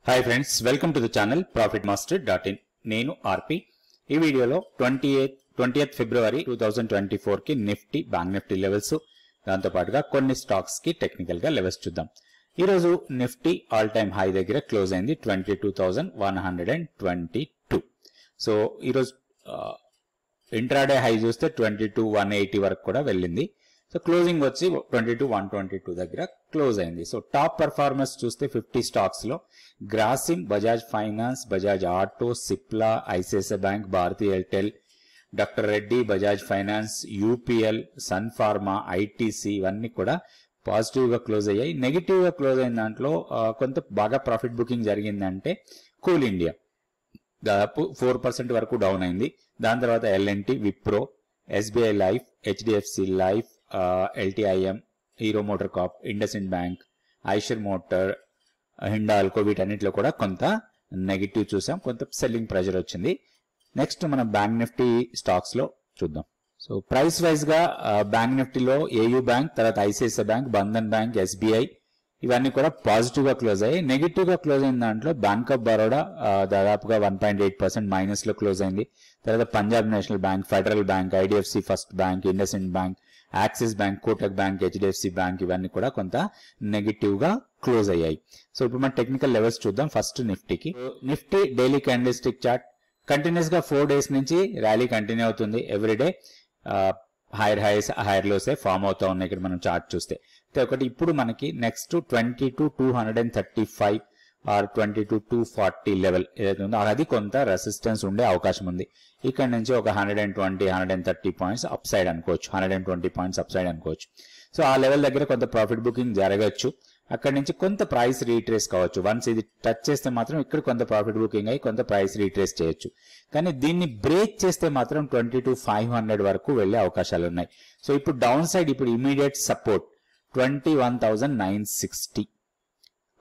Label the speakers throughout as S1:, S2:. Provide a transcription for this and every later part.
S1: Hi friends, welcome to the channel profitmaster.in. నేను ఆర్పి. ఈ వీడియోలో 20th ఫిబ్రవరి 2024 కి నిఫ్టీ, బ్యాంక్ నిఫ్టీ లెవెల్స్, దాంతో పాటుగా కొన్ని స్టాక్స్ కి టెక్నికల్ గా లెవెల్స్ చూద్దాం. ఈ రోజు నిఫ్టీ ఆల్ టైమ్ హై దగ్గర క్లోజ్ అయింది 22,122. సో ఈ రోజు ఇంట్రాడే హై చూస్తే 22,180 వరకు కూడా వెళ్ళింది. సో క్లోజింగ్ వచ్చి 22,122 దగ్గర క్లోజ్ అయింది. సో టాప్ పర్ఫార్మర్స్ చూస్తే 50 స్టాక్స్ లో Grasim, Bajaj Finance, Bajaj Auto, Cipla, ICICI Bank, Bharti Airtel, doctor Reddy, Bajaj Finance, UPL, Sun Pharma, ITC ఇవన్నీ కూడా పాజిటివ్ గా క్లోజ్ అయ్యాయి. నెగిటివ్ గా క్లోజ్ అయిన దాంట్లో కొంత బాగా ప్రాఫిట్ బుకింగ్ జరిగిందంటే కోల్ ఇండియా దాదాపు 4% వరకు డౌన్ అయింది. దాని తర్వాత LNT, Wipro, SBI Life, HDFC Life, LTIM, Hero Motor Corp, IndusInd Bank, Eicher Motor, Hindalco వీటన్నిటిలో కూడా కొంత నెగిటివ్ చూసాం, కొంత సెల్లింగ్ ప్రెషర్ వచ్చింది. నెక్స్ట్ మనం బ్యాంక్ నిఫ్టీ స్టాక్స్ లో చూద్దాం. సో ప్రైస్ వైజ్ గా బ్యాంక్ నిఫ్టీలో ఏయూ బ్యాంక్, తర్వాత ICICI Bank, Bandhan Bank, SBI ఇవన్నీ కూడా పాజిటివ్ గా క్లోజ్ అయ్యాయి. నెగిటివ్ గా క్లోజ్ అయిన దాంట్లో బ్యాంక్ ఆఫ్ బరోడా దాదాపుగా 1.8% మైనస్ లో క్లోజ్ అయింది. తర్వాత Punjab national bank, federal bank, IDFC first bank, IndusInd bank, axis bank, Kotak bank, HDFC bank ఇవన్నీ కూడా కొంత నెగిటివ్ గా క్లోజ్ అయ్యాయి. సో ఇప్పుడు మనం టెక్నికల్ లెవెల్స్ చూద్దాం. ఫస్ట్ నిఫ్టీకి. Nifty daily candlestick chart continuous గా 4 days నుంచి ర్యాలీ కంటిన్యూ అవుతుంది. Everyday higher highs, higher lows form అవుతా ఉన్నాయి. ఇక్కడ మనం చార్ట్ చూస్తే ఒకటి ఇప్పుడు మనకి నెక్స్ట్ 22,235 ఆర్ 22,240 లెవెల్ ఏదైతే ఉందో అది కొంత రెసిస్టెన్స్ ఉండే అవకాశం ఉంది. ఇక్కడ నుంచి ఒక 120-130 పాయింట్స్ అప్ సైడ్ అనుకోవచ్చు, 120 పాయింట్స్ అప్ సైడ్ అనుకోవచ్చు. సో ఆ లెవెల్ దగ్గర కొంత ప్రాఫిట్ బుకింగ్ జరగచ్చు. అక్కడ నుంచి కొంత ప్రైస్ రీట్రేస్ కావచ్చు. వన్స్ ఇది టచ్ చేస్తే మాత్రం ఇక్కడ కొంత ప్రాఫిట్ బుకింగ్ అయ్యి కొంత ప్రైస్ రీట్రేస్ చేయొచ్చు. కానీ దీన్ని బ్రేక్ చేస్తే మాత్రం 22,500 వరకు వెళ్లే అవకాశాలు ఉన్నాయి. సో ఇప్పుడు డౌన్ సైడ్ ఇప్పుడు immediate support 21,960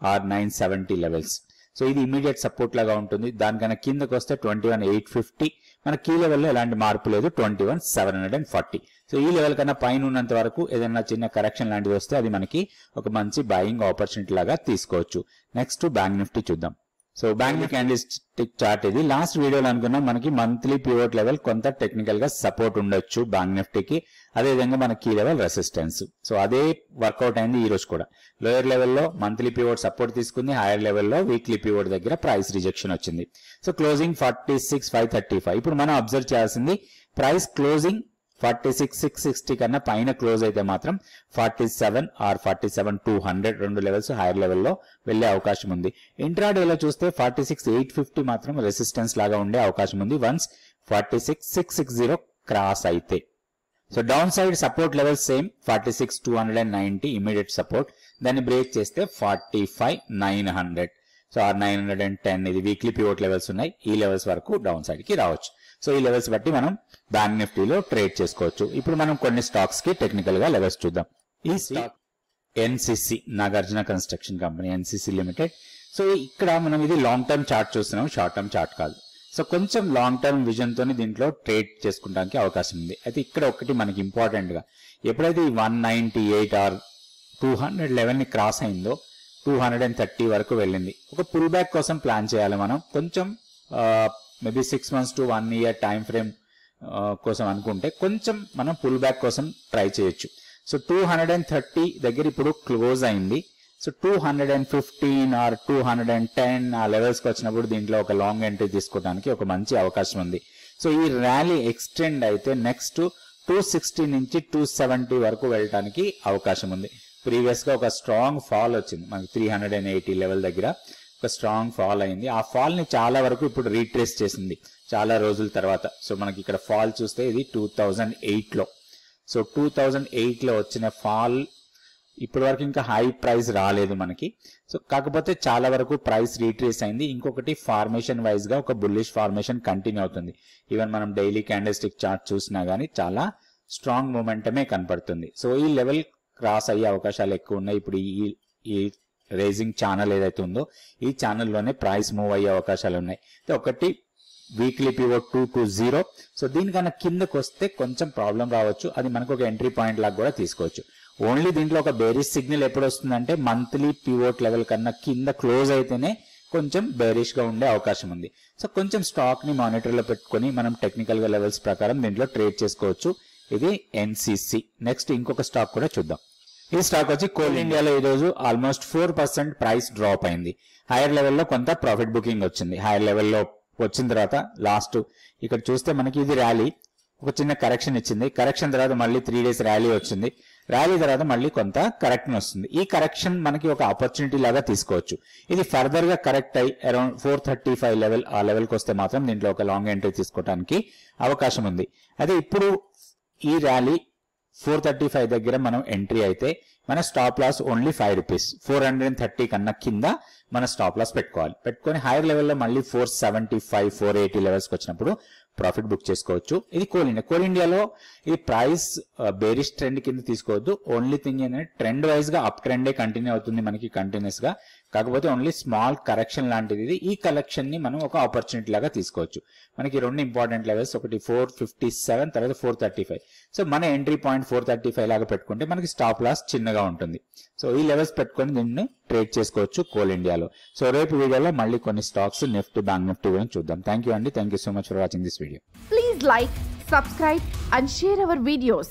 S1: or 970 levels. So ఇది ఇమీడియట్ సపోర్ట్ లాగా ఉంటుంది. దానికన్నా కిందకు వస్తే 21,850. మన కీ లెవెల్లో ఎలాంటి మార్పు లేదు, 21,740. సో ఈ లెవెల్ కన్నా పైన ఉన్నంత వరకు ఏదైనా చిన్న కరెక్షన్ లాంటిది వస్తే అది మనకి ఒక మంచి బయింగ్ ఆపర్చునిటీ లాగా తీసుకోవచ్చు. నెక్స్ట్ బ్యాంక్ నిఫ్టీ చూద్దాం. So bank Nifty candle stick chart ఇది. లాస్ట్ వీడియోలో అనుకున్నాం మనకి మంత్లీ పివోట్ లెవెల్ కొంత టెక్నికల్ గా సపోర్ట్ ఉండొచ్చు బ్యాంక్ నిఫ్టీకి, అదేవిధంగా మన కీ లెవెల్ రెసిస్టెన్స్. సో అదే వర్కౌట్ అయింది ఈ రోజు కూడా. లోయర్ లెవెల్లో మంత్లీ పివోట్ సపోర్ట్ తీసుకుంది, హైయర్ లెవెల్లో వీక్లీ పివోట్ దగ్గర ప్రైస్ రిజెక్షన్ వచ్చింది. So closing 46,535. ఇప్పుడు మనం అబ్జర్వ్ చేయాల్సింది ప్రైస్ క్లోజింగ్ 46,660 కన్నా పైన క్లోజ్ అయితే మాత్రం 47 ఆర్ 47,200 రెండు లెవెల్స్ హైయర్ లెవెల్లో వెళ్లే అవకాశం ఉంది. ఇంట్రాడేలో చూస్తే 46,850 మాత్రం రెసిస్టెన్స్ లాగా ఉండే అవకాశం ఉంది వన్స్ 46,660 క్రాస్ అయితే. So down side support level same 46,290 immediate support. దాన్ని బ్రేక్ చేస్తే 45,900. సో ఆర్ 910 ఇది వీక్లీ పివోట్ లెవెల్స్ ఉన్నాయి. ఈ లెవెల్స్ వరకు డౌన్ సైడ్ కి రావచ్చు. సో ఈ లెవెల్స్ బట్టి మనం బ్యాంక్ నిఫ్టీలో ట్రేడ్ చేసుకోవచ్చు. ఇప్పుడు మనం కొన్ని స్టాక్స్ కి టెక్నికల్ గా లెవెల్స్ చూద్దాం. ఈ stock NCC, Nagarjuna construction company, NCC limited. So ఇక్కడ మనం ఇది లాంగ్ టర్మ్ చార్ట్ చూస్తున్నాం, షార్ట్ టర్మ్ చార్ట్ కాదు. సో కొంచెం లాంగ్ టర్మ్ విజన్ తోని దీంట్లో ట్రేడ్ చేసుకోవడానికి అవకాశం ఉంది. అయితే ఇక్కడ ఒకటి మనకి ఇంపార్టెంట్ గా ఎప్పుడైతే ఈ 198 ఆర్ 200 లెవెల్ ని క్రాస్ అయిందో 230 వరకు వెళ్ళింది. ఒక పుల్ బ్యాక్ కోసం ప్లాన్ చేయాలి మనం. కొంచెం maybe 6 months to 1 year time frame కోసం అనుకుంటే కొంచెం మనం పుల్ బ్యాక్ కోసం ట్రై చేయొచ్చు. సో 230 దగ్గర ఇప్పుడు క్లోజ్ అయింది. సో 215 ఆర్ 210 ఆ లెవెల్స్కి వచ్చినప్పుడు దీంట్లో ఒక లాంగ్ ఎంట్రీ తీసుకోవడానికి ఒక మంచి అవకాశం ఉంది. సో ఈ ర్యాలీ ఎక్స్టెండ్ అయితే నెక్స్ట్ 260 నుంచి 270 వరకు వెళ్ళడానికి అవకాశం ఉంది. ప్రీవియస్ గా ఒక స్ట్రాంగ్ ఫాల్ వచ్చింది మనకి 380 లెవెల్ దగ్గర ఒక స్ట్రాంగ్ ఫాల్ అయింది. ఆ ఫాల్ ని చాలా వరకు ఇప్పుడు రీట్రేస్ చేసింది చాలా రోజుల తర్వాత. సో మనకి ఇక్కడ ఫాల్ చూస్తే ఇది 2008 లో. సో 2008 లో వచ్చిన ఫాల్ ఇప్పటి వరకు ఇంకా హై ప్రైస్ రాలేదు మనకి. సో కాకపోతే చాలా వరకు ప్రైస్ రీట్రేస్ అయింది. ఇంకొకటి ఫార్మేషన్ వైజ్ గా ఒక బుల్లిష్ ఫార్మేషన్ కంటిన్యూ అవుతుంది. ఈవెన్ మనం డైలీ క్యాండిల్ స్టిక్ చార్ట్ చూసినా గానీ చాలా స్ట్రాంగ్ మూమెంటమే కనపడుతుంది. సో ఈ లెవెల్ క్రాస్ అయ్యే అవకాశాలు ఎక్కువ ఉన్నాయి. ఇప్పుడు ఈ రేజింగ్ ఛానల్ ఏదైతే ఉందో ఈ ఛానల్లోనే ప్రైస్ మూవ్ అయ్యే అవకాశాలు ఉన్నాయి. ఒకటి వీక్లీ పివోట్ 220. సో దీనికన్నా కిందకు వస్తే కొంచెం ప్రాబ్లం రావచ్చు. అది మనకు ఒక ఎంట్రీ పాయింట్ లాగా కూడా తీసుకోవచ్చు. ఓన్లీ దీంట్లో ఒక బేరిష్ సిగ్నల్ ఎప్పుడు వస్తుందంటే మంత్లీ పివోట్ లెవెల్ కన్నా కింద క్లోజ్ అయితేనే కొంచెం బేరిష్ గా ఉండే అవకాశం ఉంది. సో కొంచెం స్టాక్ ని మానిటర్ లో పెట్టుకొని మనం టెక్నికల్ గా లెవెల్స్ ప్రకారం దీంట్లో ట్రేడ్ చేసుకోవచ్చు. ఇది NCC. నెక్స్ట్ ఇంకొక స్టాక్ కూడా చూద్దాం. ఈ స్టాక్ వచ్చి కోల్ ఇండియాలో ఈ రోజు ఆల్మోస్ట్ 4% ప్రైస్ డ్రాప్ అయింది. హైయర్ లెవెల్లో కొంత ప్రాఫిట్ బుకింగ్ వచ్చింది. హైయర్ లెవెల్లో వచ్చిన తర్వాత లాస్ట్ ఇక్కడ చూస్తే మనకి ఇది ర్యాలీ ఒక చిన్న కరెక్షన్ ఇచ్చింది. కరెక్షన్ తర్వాత మళ్ళీ 3 days ర్యాలీ వచ్చింది. ర్యాలీ తర్వాత మళ్ళీ కొంత కరెక్షన్ వస్తుంది. ఈ కరెక్షన్ మనకి ఒక ఆపర్చునిటీ లాగా తీసుకోవచ్చు. ఇది ఫర్దర్ గా కరెక్ట్ అయ్యి అరౌండ్ 435 లెవెల్ ఆ లెవెల్కి వస్తే మాత్రం దీంట్లో ఒక లాంగ్ ఎంట్రీ తీసుకోవడానికి అవకాశం ఉంది. అదే ఇప్పుడు ఈ ర్యాలీ 435 దగ్గర మనం ఎంట్రీ అయితే మన స్టాప్ లాస్ ఓన్లీ 5 రూపీస్. 430 కన్నా కింద మన స్టాప్ లాస్ పెట్టుకొని హైయర్ లెవెల్లో మళ్ళీ 475 480 లెవెల్స్కి వచ్చినప్పుడు ప్రాఫిట్ బుక్ చేసుకోవచ్చు. ఇది కోల్ ఇండియాలో ఈ ప్రైస్ బేరిష్ ట్రెండ్ కింద తీసుకోవద్దు. ఓన్లీ థింగ్ ఏంటంటే ట్రెండ్ వైజ్ గా అప్ ట్రెండే కంటిన్యూ అవుతుంది మనకి కంటిన్యూస్ గా. కాకపోతే ఓన్లీ స్మాల్ కరెక్షన్ లాంటిది ఇది. ఈ కరెక్షన్ ని మనం ఒక ఆపర్చునిటీ లాగా తీసుకోవచ్చు. మనకి 2 ఇంపార్టెంట్ లెవెల్స్, ఒకటి 457 తర్వాత 435. సో మన ఎంట్రీ పాయింట్ 435 లాగా పెట్టుకుంటే మనకి స్టాప్ లాస్ చిన్నగా ఉంటుంది. సో ఈ లెవెల్స్ పెట్టుకొని దీన్ని ట్రేడ్ చేసుకోవచ్చు కోల్ ఇండియాలో. సో రేపు వీడియోలో మళ్ళీ కొన్ని స్టాక్స్ నిఫ్టీ, బ్యాంక్ నిఫ్టీ గురించి చూద్దాం. థ్యాంక్ యూ అండి. Thank you so much for watching this video.
S2: Please like, subscribe and share our videos.